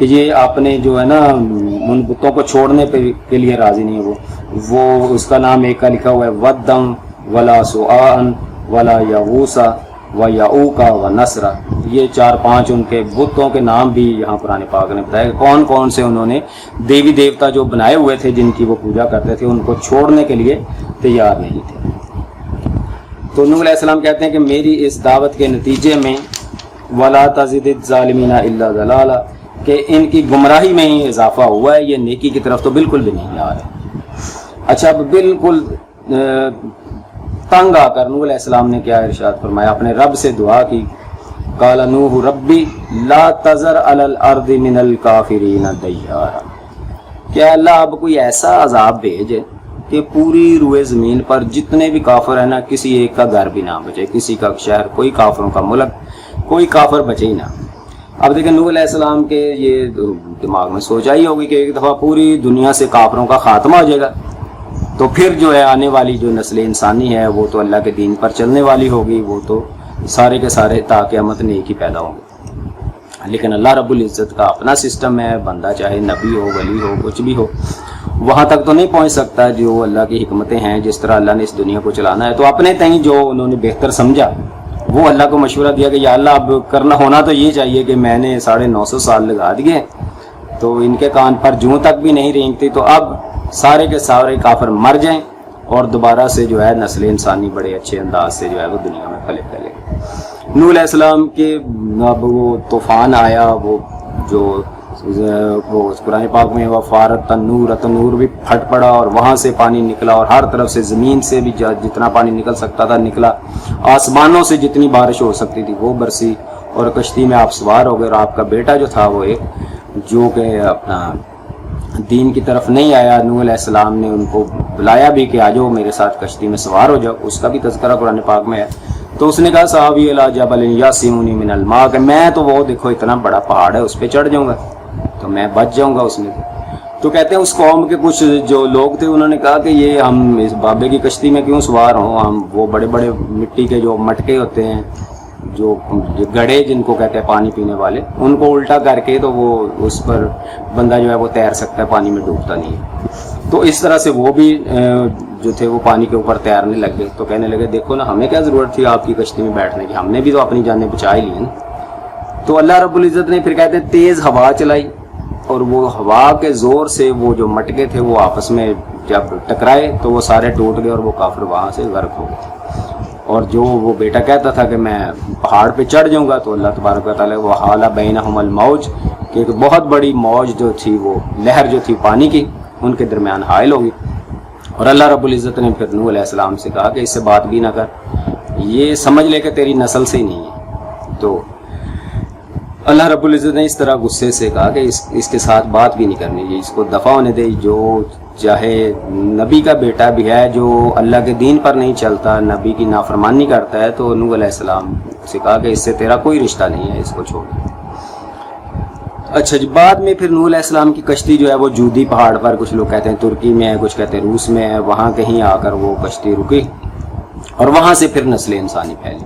کہ یہ آپ نے جو ہے نا ان بتوں کو چھوڑنے کے لیے راضی نہیں ہے وہ اس کا نام ایک کا لکھا ہوا ہے ودم ولا سعان ولا یغوسا و یعوقا و نصرا. یہ 4-5 ان کے بتوں کے نام بھی یہاں قرآن پاک نے بتایا کون کون سے انہوں نے دیوی دیوتا جو بنائے ہوئے تھے جن کی وہ پوجا کرتے تھے ان کو چھوڑنے کے لیے تیار نہیں تھے. تو نوح علیہ السلام کہتے ہیں کہ میری اس دعوت کے نتیجے میں ولا تزد الظالمین الا ضلالا کہ ان کی گمراہی میں ہی اضافہ ہوا ہے, یہ نیکی کی طرف تو بالکل بھی نہیں آ رہے. اچھا اب بالکل تنگ آ کر نوح علیہ السلام نے کیا ارشاد فرمایا, اپنے رب سے دعا کی. قال نوح ربی لا تذر علی الارض من الکافرین دیارا, کیا اللہ اب کوئی ایسا عذاب بھیجے کہ پوری روئے زمین پر جتنے بھی کافر ہیں نا کسی ایک کا گھر بھی نہ بچے, کسی کا شہر, کوئی کافروں کا ملک, کوئی کافر بچے ہی نہ. اب دیکھیں نوح علیہ السلام کے یہ دماغ میں سوچا ہی ہوگی کہ ایک دفعہ پوری دنیا سے کافروں کا خاتمہ ہو جائے گا تو پھر جو ہے آنے والی جو نسل انسانی ہے وہ تو اللہ کے دین پر چلنے والی ہوگی, وہ تو سارے کے سارے تا قیامت نیک ہی پیدا ہوں گے. لیکن اللہ رب العزت کا اپنا سسٹم ہے, بندہ چاہے نبی ہو ولی ہو کچھ بھی ہو وہاں تک تو نہیں پہنچ سکتا جو اللہ کی حکمتیں ہیں جس طرح اللہ نے اس دنیا کو چلانا ہے. تو اپنے تئیں جو انہوں نے بہتر سمجھا وہ اللہ کو مشورہ دیا کہ یا اللہ اب کرنا ہونا تو یہ چاہیے کہ میں نے 950 سال لگا دیے تو ان کے کان پر جوں تک بھی نہیں رینگتی, تو اب سارے کے سارے کافر مر جائیں اور دوبارہ سے جو ہے نسل انسانی بڑے اچھے انداز سے جو ہے وہ دنیا میں پھلے پھیلے. نوح علیہ السلام کے اب وہ طوفان آیا, وہ جو وہ قرآن پاک میں وفارت تنور بھی پھٹ پڑا اور وہاں سے پانی نکلا اور ہر طرف سے زمین سے بھی جتنا پانی نکل سکتا تھا نکلا, آسمانوں سے جتنی بارش ہو سکتی تھی وہ برسی اور کشتی میں آپ سوار ہو گئے. اور آپ کا بیٹا جو تھا وہ ایک جو کہ اپنا دین کی طرف نہیں آیا, نوح علیہ السلام نے ان کو بلایا بھی کہ آ جاؤ میرے ساتھ کشتی میں سوار ہو جاؤ, اس کا بھی تذکرہ قرآن پاک میں ہے. تو اس نے کہا صحابی الی جبل یاسمونی من الماء, کہ میں تو وہ دیکھو اتنا بڑا پہاڑ ہے اس پہ چڑھ جاؤں گا تو میں بچ جاؤں گا اس میں. تو کہتے ہیں اس قوم کے کچھ جو لوگ تھے انہوں نے کہا کہ یہ ہم اس بابے کی کشتی میں کیوں سوار ہوں, ہم وہ بڑے بڑے مٹی کے جو مٹکے ہوتے ہیں جو گڑھے جن کو کہتے ہیں پانی پینے والے, ان کو الٹا کر کے تو وہ اس پر بندہ جو ہے وہ تیر سکتا ہے, پانی میں ڈوبتا نہیں ہے. تو اس طرح سے وہ بھی جو تھے وہ پانی کے اوپر تیرنے لگ گئے. تو کہنے لگے دیکھو نا ہمیں کیا ضرورت تھی آپ کی کشتی میں بیٹھنے کی, ہم نے بھی تو اپنی جانیں بچا ہی لی نا. تو اللہ رب العزت نے پھر کہتے ہیں تیز ہوا چلائی اور وہ ہوا کے زور سے وہ جو مٹکے تھے وہ آپس میں جب ٹکرائے تو وہ سارے ٹوٹ گئے اور وہ کافر وہاں سے غرق ہو گئے. اور جو وہ بیٹا کہتا تھا کہ میں پہاڑ پہ چڑھ جاؤں گا تو اللہ تبارک و تعالیٰ وہ حال بینہم الموج, کہ ایک بہت بڑی موج جو تھی وہ لہر جو تھی پانی کی ان کے درمیان حائل ہوگی. اور اللہ رب العزت نے پھر نوح علیہ السلام سے کہا کہ اس سے بات بھی نہ کر, یہ سمجھ لے کہ تیری نسل سے ہی نہیں ہے. تو اللہ رب العزت نے اس طرح غصے سے کہا کہ اس کے ساتھ بات بھی نہیں کرنی, اس کو دفع ہونے دے. جو چاہے نبی کا بیٹا بھی ہے جو اللہ کے دین پر نہیں چلتا, نبی کی نافرمانی کرتا ہے, تو نوح علیہ السلام سے کہا کہ اس سے تیرا کوئی رشتہ نہیں ہے, اس کو چھوڑ. اچھا جی, بعد میں پھر نوح علیہ السلام کی کشتی جو ہے وہ جودی پہاڑ پر, کچھ لوگ کہتے ہیں ترکی میں ہے, کچھ کہتے ہیں روس میں ہے, وہاں کہیں آ کر وہ کشتی رکی اور وہاں سے پھر نسل انسانی پھیلی.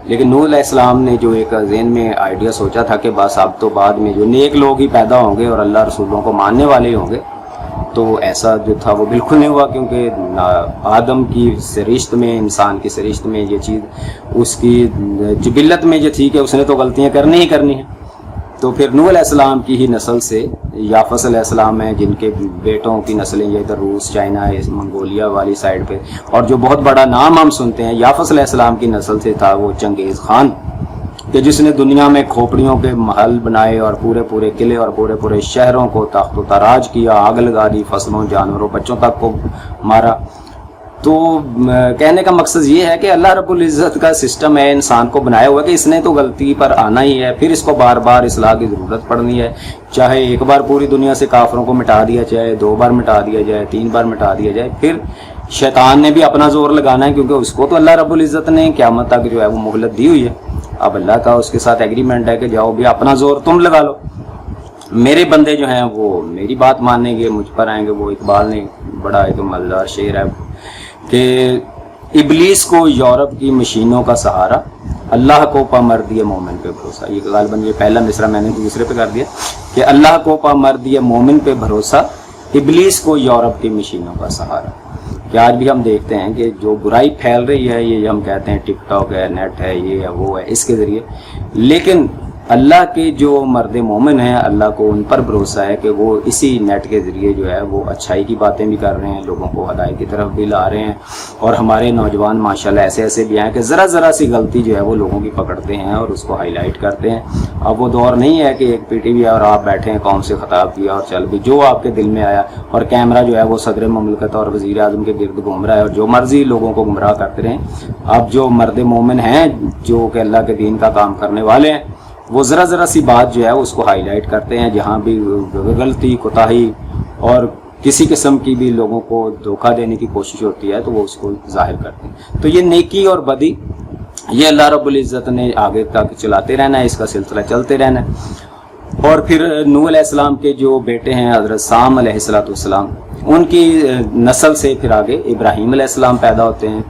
لیکن نوح علیہ السلام نے جو ایک ذہن میں آئیڈیا سوچا تھا کہ بس اب تو بعد میں جو نیک لوگ ہی پیدا ہوں گے اور اللہ رسولوں کو ماننے والے ہوں گے, تو ایسا جو تھا وہ بالکل نہیں ہوا. کیونکہ آدم کی سرشت میں, انسان کی سرشت میں یہ چیز اس کی جبلت میں یہ تھی کہ اس نے تو غلطیاں کرنی ہی کرنی ہیں. تو پھر نوح علیہ السلام کی ہی نسل سے یافس علیہ السلام ہیں جن کے بیٹوں کی نسلیں یہ ادھر روس, چائنا, منگولیا والی سائڈ پہ, اور جو بہت بڑا نام ہم سنتے ہیں یافس علیہ السلام کی نسل سے تھا وہ چنگیز خان, کہ جس نے دنیا میں کھوپڑیوں کے محل بنائے اور پورے پورے قلعے اور پورے پورے شہروں کو تخت و تاراج کیا, آگ لگا دی, فصلوں, جانوروں, بچوں تک کو مارا. تو کہنے کا مقصد یہ ہے کہ اللہ رب العزت کا سسٹم ہے انسان کو بنایا ہوا کہ اس نے تو غلطی پر آنا ہی ہے, پھر اس کو بار بار اصلاح کی ضرورت پڑنی ہے. چاہے ایک بار پوری دنیا سے کافروں کو مٹا دیا جائے, 2 بار مٹا دیا جائے, 3 بار مٹا دیا جائے, پھر شیطان نے بھی اپنا زور لگانا ہے, کیونکہ اس کو تو اللہ رب العزت نے قیامت تک جو ہے وہ مہلت دی ہوئی ہے. اب اللہ کا اس کے ساتھ ایگریمنٹ ہے کہ جاؤ بھی اپنا زور تم لگا لو, میرے بندے جو ہیں وہ میری بات مانیں گے, مجھ پر آئیں گے. وہ اقبال نے بڑا ایک مزیدار شعر ہے کہ ابلیس کو یورپ کی مشینوں کا سہارا، اللہ کو پامردی مومن پہ بھروسہ. یہ غالباً یہ پہلا مصرع میں نے دوسرے پہ کر دیا کہ اللہ کو پامردی مومن پہ بھروسہ، ابلیس کو یورپ کی مشینوں کا سہارا. کہ آج بھی ہم دیکھتے ہیں کہ جو برائی پھیل رہی ہے، یہ ہم کہتے ہیں ٹک ٹاک ہے، نیٹ ہے، یہ ہے، وہ ہے، اس کے ذریعے، لیکن اللہ کے جو مرد مومن ہیں، اللہ کو ان پر بھروسہ ہے کہ وہ اسی نیٹ کے ذریعے جو ہے وہ اچھائی کی باتیں بھی کر رہے ہیں، لوگوں کو ہدایت کی طرف بھی لا رہے ہیں. اور ہمارے نوجوان ماشاءاللہ ایسے ایسے بھی ہیں کہ ذرا سی غلطی جو ہے وہ لوگوں کی پکڑتے ہیں اور اس کو ہائی لائٹ کرتے ہیں. اب وہ دور نہیں ہے کہ ایک پی ٹی وی اور آپ بیٹھے ہیں، قوم سے خطاب کیا اور چل بھی جو آپ کے دل میں آیا، اور کیمرہ جو ہے وہ صدر مملکت اور وزیر اعظم کے گرد گھوم رہا ہے اور جو مرضی لوگوں کو گمراہ کرتے رہیں. اب جو مرد مومن ہیں، جو کہ اللہ کے دین کا کام کرنے والے ہیں، وہ ذرا سی بات جو ہے اس کو ہائی لائٹ کرتے ہیں. جہاں بھی غلطی، کوتاہی اور کسی قسم کی بھی لوگوں کو دھوکہ دینے کی کوشش ہوتی ہے تو وہ اس کو ظاہر کرتے ہیں. تو یہ نیکی اور بدی، یہ اللہ رب العزت نے آگے تک چلاتے رہنا ہے، اس کا سلسلہ چلتے رہنا ہے. اور پھر نوح علیہ السلام کے جو بیٹے ہیں حضرت سام علیہ السلام، ان کی نسل سے پھر آگے ابراہیم علیہ السلام پیدا ہوتے ہیں،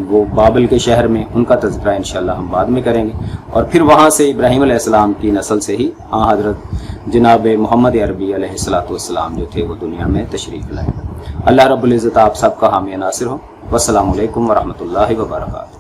وہ بابل کے شہر میں. ان کا تذکرہ انشاءاللہ ہم بعد میں کریں گے. اور پھر وہاں سے ابراہیم علیہ السلام کی نسل سے ہی حضرت جناب محمد عربی علیہ السلام جو تھے وہ دنیا میں تشریف لائے. اللہ رب العزت آپ سب کا حامی ناصر ہو. والسلام علیکم ورحمۃ اللہ وبرکاتہ.